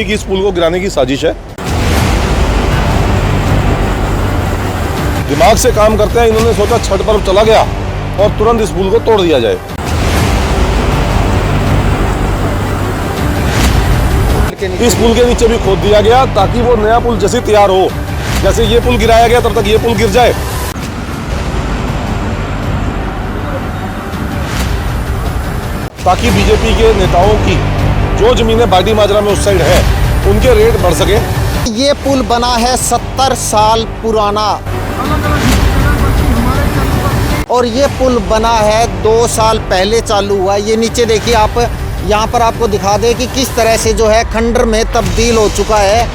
कि इस पुल को गिराने की साजिश है। दिमाग से काम करते हैं। इन्होंने सोचा छठ पर्व चला गया और तुरंत इस पुल को तोड़ दिया जाए। इस पुल के नीचे भी खोद दिया गया ताकि वो नया पुल जैसे तैयार हो, जैसे ये पुल गिराया गया तब तक ये पुल गिर जाए। ताकि बीजेपी के नेताओं की जो जमीनें बाडी माजरा में उस साइड है उनके रेट बढ़ सके। ये पुल बना है 70 साल पुराना और ये पुल बना है 2 साल पहले चालू हुआ। ये नीचे देखिए आप, यहाँ पर आपको दिखा दे कि किस तरह से जो है खंडर में तब्दील हो चुका है।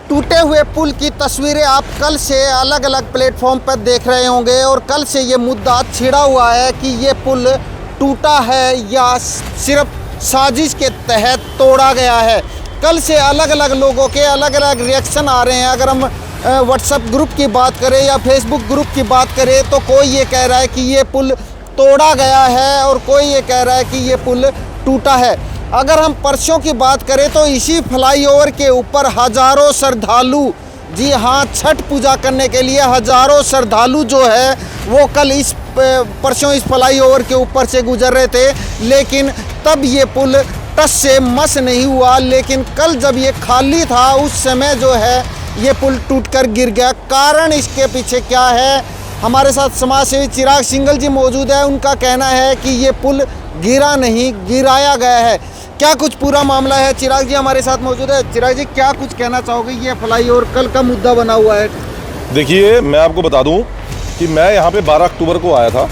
टूटे हुए पुल की तस्वीरें आप कल से अलग अलग प्लेटफॉर्म पर देख रहे होंगे और कल से ये मुद्दा छिड़ा हुआ है कि ये पुल टूटा है या सिर्फ साजिश के तहत तोड़ा गया है। कल से अलग अलग लोगों के अलग अलग रिएक्शन आ रहे हैं। अगर हम व्हाट्सएप ग्रुप की बात करें या फेसबुक ग्रुप की बात करें तो कोई ये कह रहा है कि ये पुल तोड़ा गया है और कोई ये कह रहा है कि ये पुल टूटा है। अगर हम परसों की बात करें तो इसी फ्लाईओवर के ऊपर हज़ारों श्रद्धालु, जी हाँ, छठ पूजा करने के लिए हज़ारों श्रद्धालु जो है वो कल परसों इस फ्लाईओवर के ऊपर से गुजर रहे थे, लेकिन तब ये पुल टस से मस नहीं हुआ। लेकिन कल जब ये खाली था उस समय जो है ये पुल टूटकर गिर गया। कारण इसके पीछे क्या है? हमारे साथ समाज सेवी चिराग सिंघल जी मौजूद है। उनका कहना है कि ये पुल गिरा नहीं, गिराया गया है। क्या कुछ पूरा मामला है? चिराग जी हमारे साथ मौजूद है। चिराग जी, क्या कुछ कहना चाहोगे? ये फ्लाईओवर कल का मुद्दा बना हुआ है। देखिए, मैं आपको बता दूं कि मैं यहाँ पे 12 अक्टूबर को आया था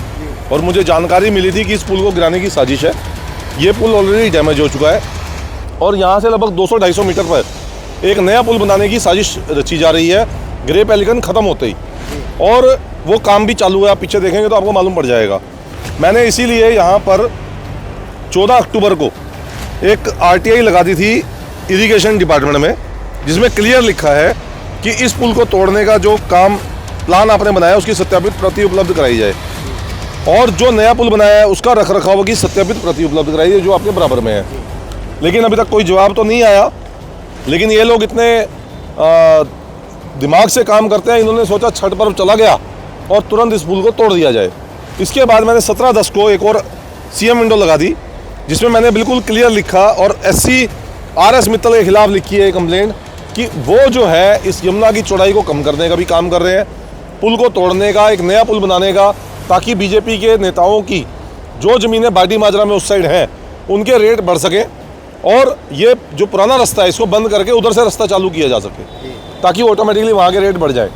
और मुझे जानकारी मिली थी कि इस पुल को गिराने की साजिश है। ये पुल ऑलरेडी डैमेज हो चुका है और यहाँ से लगभग 200-250 मीटर पर एक नया पुल बनाने की साजिश रची जा रही है ग्रे पेलिकन ख़त्म होते ही, और वो काम भी चालू है। आप पीछे देखेंगे तो आपको मालूम पड़ जाएगा। मैंने इसीलिए यहाँ पर 14 अक्टूबर को एक RTI लगा दी थी इरिगेशन डिपार्टमेंट में, जिसमें क्लियर लिखा है कि इस पुल को तोड़ने का जो काम प्लान आपने बनाया उसकी सत्यापित प्रति उपलब्ध कराई जाए और जो नया पुल बनाया है उसका रख रखाव की सत्यापित प्रति उपलब्ध कराई जाए जो आपके बराबर में है। लेकिन अभी तक कोई जवाब तो नहीं आया। लेकिन ये लोग इतने दिमाग से काम करते हैं। इन्होंने सोचा छठ पर्व चला गया और तुरंत इस पुल को तोड़ दिया जाए। इसके बाद मैंने 17/10 को एक और CM विंडो लगा दी जिसमें मैंने बिल्कुल क्लियर लिखा और SC RS मित्तल के खिलाफ लिखी है कंप्लेंट कि वो जो है इस यमुना की चौड़ाई को कम करने का भी काम कर रहे हैं, पुल को तोड़ने का, एक नया पुल बनाने का, ताकि बीजेपी के नेताओं की जो ज़मीनें बाडी माजरा में उस साइड हैं उनके रेट बढ़ सकें और ये जो पुराना रास्ता है इसको बंद करके उधर से रास्ता चालू किया जा सके ताकि ऑटोमेटिकली वहाँ के रेट बढ़ जाए।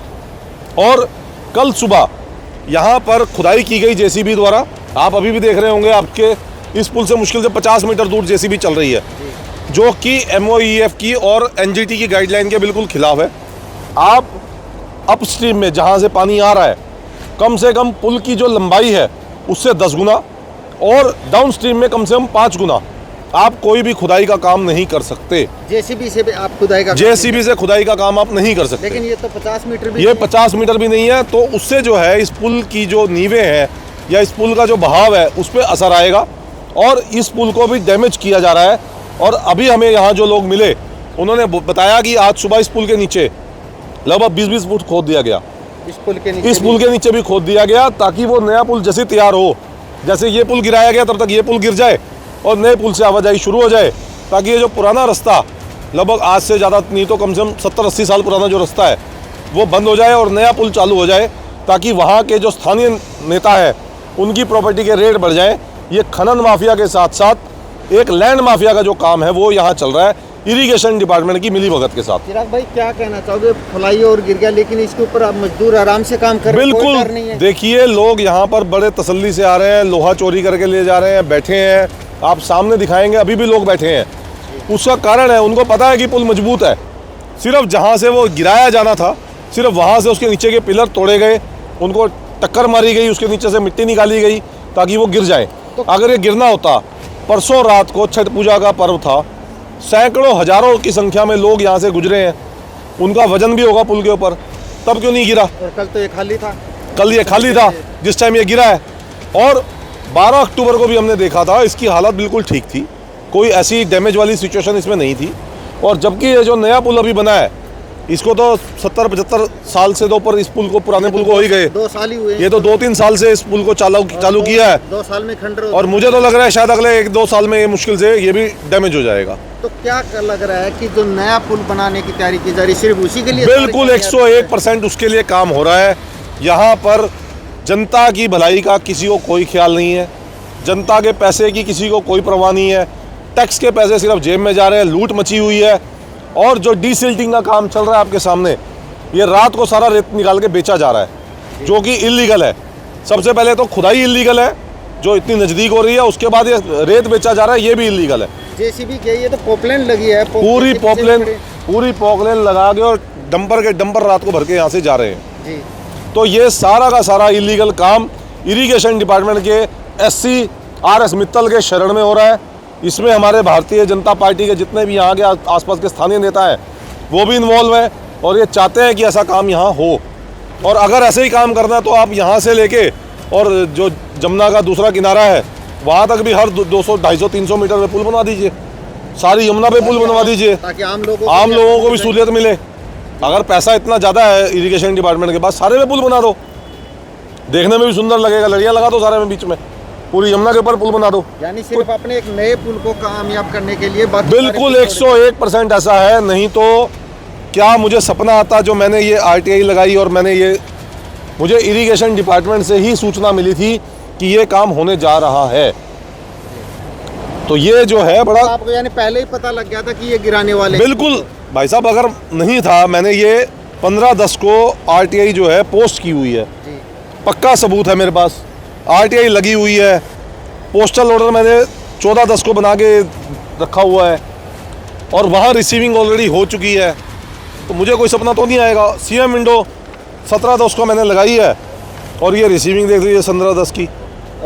और कल सुबह यहाँ पर खुदाई की गई JCB द्वारा। आप अभी भी देख रहे होंगे, आपके इस पुल से मुश्किल से 50 मीटर दूर JCB चल रही है जो कि MOEF की और NGT की गाइडलाइन के बिल्कुल खिलाफ है। आप अपस्ट्रीम में जहाँ से पानी आ रहा है कम से कम पुल की जो लंबाई है उससे 10 गुना और डाउन स्ट्रीम में कम से कम 5 गुना आप कोई भी खुदाई का काम नहीं कर सकते। JCB से भी आप खुदाई का JCB से खुदाई का काम आप नहीं कर सकते। लेकिन ये तो 50 मीटर भी, ये 50 मीटर भी नहीं है। तो उससे जो है इस पुल की जो नींवें हैं या इस पुल का जो बहाव है उस पर असर आएगा और इस पुल को भी डैमेज किया जा रहा है। और अभी हमें यहाँ जो लोग मिले उन्होंने बताया कि आज सुबह इस पुल के नीचे लगभग 20-20 फुट खोद दिया गया। इस पुल के नीचे भी खोद दिया गया ताकि वो नया पुल जैसे तैयार हो, जैसे ये पुल गिराया गया तब तक ये पुल गिर जाए और नए पुल से आवाजाही शुरू हो जाए, ताकि ये जो पुराना रास्ता लगभग आज से ज़्यादा नहीं तो कम से कम 70-80 साल पुराना जो रास्ता है वो बंद हो जाए और नया पुल चालू हो जाए, ताकि वहाँ के जो स्थानीय नेता है उनकी प्रॉपर्टी के रेट बढ़ जाएँ। ये खनन माफिया के साथ साथ एक लैंड माफिया का जो काम है वो यहाँ चल रहा है इरिगेशन डिपार्टमेंट की मिलीभगत के साथ। चिराग भाई, क्या कहना चाहोगे? फ्लाईओवर गिर गया लेकिन इसके ऊपर आप मजदूर आराम से काम कर रहे हैं, कोई डर नहीं है। देखिए, लोग यहाँ पर बड़े तसल्ली से आ रहे हैं, लोहा चोरी करके ले जा रहे हैं, बैठे हैं। आप सामने दिखाएंगे, अभी भी लोग बैठे हैं। उसका कारण है उनको पता है कि पुल मजबूत है। सिर्फ जहाँ से वो गिराया जाना था सिर्फ वहाँ से उसके नीचे के पिलर तोड़े गए, उनको टक्कर मारी गई, उसके नीचे से मिट्टी निकाली गई ताकि वो गिर जाए। अगर ये गिरना होता, परसों रात को छठ पूजा का पर्व था, सैकड़ों हजारों की संख्या में लोग यहाँ से गुजरे हैं, उनका वजन भी होगा पुल के ऊपर, तब क्यों नहीं गिरा? और कल तो ये खाली था। कल ये खाली था जिस टाइम ये गिरा है। और 12 अक्टूबर को भी हमने देखा था, इसकी हालत बिल्कुल ठीक थी, कोई ऐसी डैमेज वाली सिचुएशन इसमें नहीं थी। और जबकि ये जो नया पुल अभी बना है, इसको तो 70-75 साल से तो ऊपर इस पुल को, पुराने पुल को हो ही गए। 2 साल ही हुए। ये तो 2-3 साल से इस पुल को चालू किया है। 2 साल में खंडर और मुझे तो लग रहा है शायद अगले 1-2 साल में ये मुश्किल से ये भी डैमेज हो जाएगा। तो क्या लग रहा है कि जो नया पुल बनाने की तैयारी की जा रही है सिर्फ उसी के लिए? बिल्कुल 101% उसके लिए काम हो रहा है। यहाँ पर जनता की भलाई का किसी को कोई ख्याल नहीं है, जनता के पैसे की किसी को कोई परवाह नहीं है, टैक्स के पैसे सिर्फ जेब में जा रहे हैं, लूट मची हुई है। और जो डीसिल्टिंग का काम चल रहा है आपके सामने, ये रात को सारा रेत निकाल के बेचा जा रहा है, जो कि इलीगल है। सबसे पहले तो खुदाई इलीगल है जो इतनी नज़दीक हो रही है, उसके बाद ये रेत बेचा जा रहा है, ये भी इलीगल है। जेसीबी के ये तो पॉपलेन लगी है, पूरी पॉपलेन लगा के और डंपर रात को भर के यहाँ से जा रहे हैं जी। तो ये सारा का सारा इलीगल काम इरिगेशन डिपार्टमेंट के SC RS मित्तल के शरण में हो रहा है। इसमें हमारे भारतीय जनता पार्टी के जितने भी यहाँ के आसपास के स्थानीय नेता हैं वो भी इन्वॉल्व हैं और ये चाहते हैं कि ऐसा काम यहाँ हो। और अगर ऐसे ही काम करना है तो आप यहाँ से लेके और जो जमुना का दूसरा किनारा है वहाँ तक भी हर 200, 250, 300 मीटर पे पुल बनवा दीजिए, सारी यमुना पे पुल बनवा दीजिए, ताकि आम लोगों को भी सहूलियत मिले। अगर पैसा इतना ज़्यादा है इरिगेशन डिपार्टमेंट के पास, सारे में पुल बना दो, देखने में भी सुंदर लगेगा, लड़ियाँ लगा दो सारे में, बीच में पूरी यमुना के ऊपर पुल बना दो। यानी सिर्फ अपने एक नए पुल को कामयाब करने के लिए बिल्कुल 101% ऐसा है। नहीं तो क्या मुझे सपना आता जो मैंने ये RTI लगाई और मुझे इरिगेशन डिपार्टमेंट से ही सूचना मिली थी कि ये काम होने जा रहा है। तो ये जो है बड़ा, आपको यानी पहले ही पता लग गया था कि ये गिराने वाले? बिल्कुल भाई साहब, अगर नहीं था, मैंने ये 15/10 को RTI जो है पोस्ट की हुई है, पक्का सबूत है मेरे पास, RTI लगी हुई है, पोस्टल ऑर्डर मैंने 14/10 को बना के रखा हुआ है और वहाँ रिसीविंग ऑलरेडी हो चुकी है। तो मुझे कोई सपना तो नहीं आएगा। CM विंडो 17/10 को मैंने लगाई है और ये रिसीविंग देख लीजिए 15/10 की,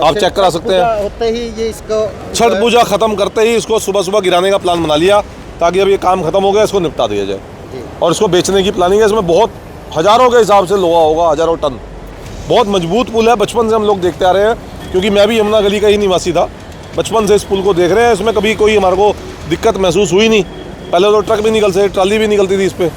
आप चेक करा सकते हैं। होते ही ये इसको छठ पूजा ख़त्म करते ही इसको सुबह गिराने का प्लान बना लिया ताकि अब ये काम ख़त्म हो गया, इसको निपटा दिया जाए। और इसको बेचने की प्लानिंग है। इसमें बहुत हज़ारों के हिसाब से लोहा होगा, हज़ारों टन। बहुत मजबूत पुल है, बचपन से हम लोग देखते आ रहे हैं, क्योंकि मैं भी यमुना गली का ही निवासी था, बचपन से इस पुल को देख रहे हैं। इसमें कभी कोई हमारे को दिक्कत महसूस हुई नहीं। पहले तो ट्रक भी निकलते थे, ट्राली भी निकलती थी इस पर,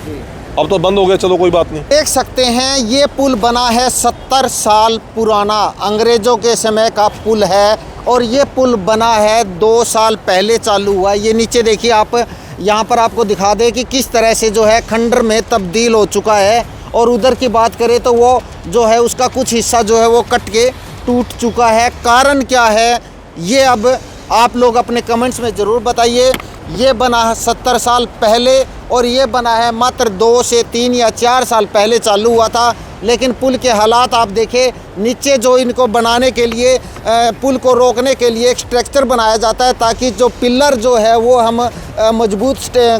अब तो बंद हो गया, चलो कोई बात नहीं। देख सकते हैं ये पुल बना है 70 साल पुराना, अंग्रेज़ों के समय का पुल है और ये पुल बना है 2 साल पहले चालू हुआ। ये नीचे देखिए आप, यहाँ पर आपको दिखा दें कि किस तरह से जो है खंडर में तब्दील हो चुका है। और उधर की बात करें तो वो जो है उसका कुछ हिस्सा जो है वो कट के टूट चुका है। कारण क्या है ये अब आप लोग अपने कमेंट्स में ज़रूर बताइए। ये बना है 70 साल पहले और ये बना है मात्र 2 से 3 या 4 साल पहले चालू हुआ था। लेकिन पुल के हालात आप देखें, नीचे जो इनको बनाने के लिए पुल को रोकने के लिए एक स्ट्रक्चर बनाया जाता है ताकि जो पिलर जो है वो हम मजबूत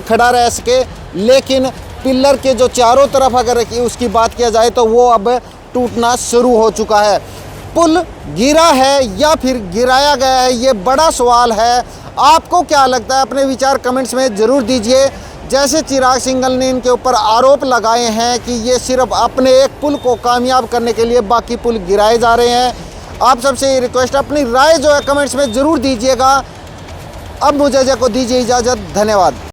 खड़ा रह सके। लेकिन पिलर के जो चारों तरफ अगर उसकी बात किया जाए तो वो अब टूटना शुरू हो चुका है। पुल गिरा है या फिर गिराया गया है, ये बड़ा सवाल है। आपको क्या लगता है? अपने विचार कमेंट्स में ज़रूर दीजिए। जैसे चिराग सिंघल ने इनके ऊपर आरोप लगाए हैं कि ये सिर्फ अपने एक पुल को कामयाब करने के लिए बाकी पुल गिराए जा रहे हैं। आप सबसे ये रिक्वेस्ट, अपनी राय जो है कमेंट्स में ज़रूर दीजिएगा। अब मुझे को दीजिए इजाज़त, धन्यवाद।